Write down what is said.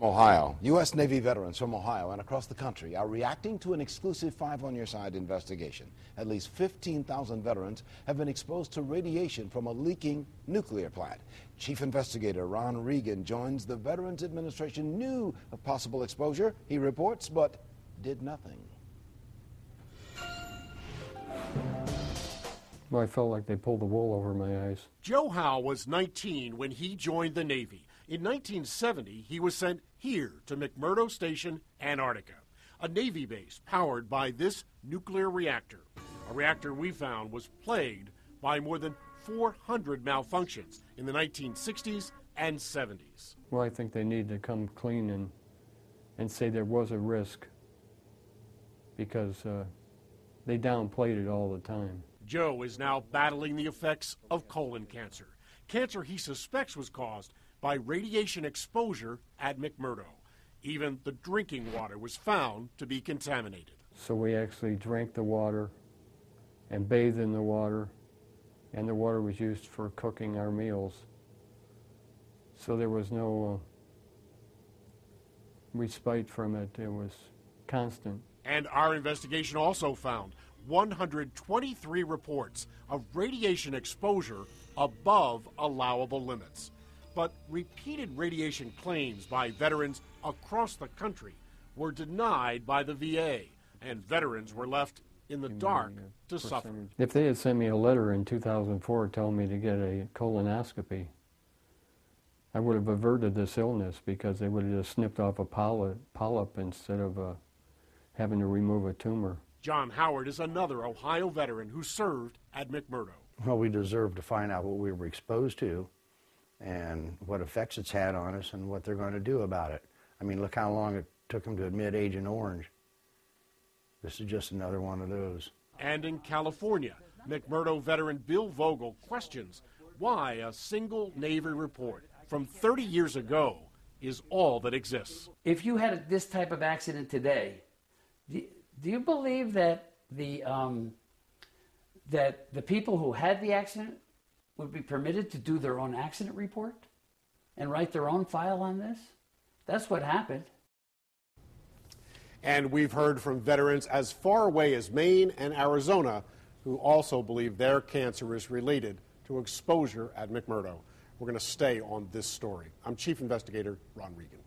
Ohio. U.S. Navy veterans from Ohio and across the country are reacting to an exclusive Five on Your Side investigation. At least 15,000 veterans have been exposed to radiation from a leaking nuclear plant. Chief Investigator Ron Regan joins the Veterans Administration, knew of possible exposure, he reports, but did nothing. Well, I felt like they pulled the wool over my eyes. Joe Howe was 19 when he joined the Navy. In 1970, he was sent here to McMurdo Station, Antarctica, a Navy base powered by this nuclear reactor. A reactor we found was plagued by more than 400 malfunctions in the 1960s and 70s. Well, I think they need to come clean and say there was a risk, because they downplayed it all the time. Joe is now battling the effects of colon cancer. Cancer he suspects was caused by radiation exposure at McMurdo. Even the drinking water was found to be contaminated. So we actually drank the water and bathed in the water, and the water was used for cooking our meals. So there was no respite from it. It was constant. And our investigation also found 123 reports of radiation exposure above allowable limits. But repeated radiation claims by veterans across the country were denied by the VA, and veterans were left in the dark to suffer. If they had sent me a letter in 2004 telling me to get a colonoscopy, I would have averted this illness, because they would have just snipped off a polyp instead of having to remove a tumor. John Howard is another Ohio veteran who served at McMurdo. Well, we deserve to find out what we were exposed to and what effects it's had on us and what they're going to do about it. I mean, look how long it took them to admit Agent Orange. This is just another one of those. And in California, McMurdo veteran Bill Vogel questions why a single Navy report from 30 years ago is all that exists. If you had this type of accident today, do you believe that the people who had the accident would be permitted to do their own accident report and write their own file on this? That's what happened. And we've heard from veterans as far away as Maine and Arizona who also believe their cancer is related to exposure at McMurdo. We're going to stay on this story. I'm Chief Investigator Ron Regan.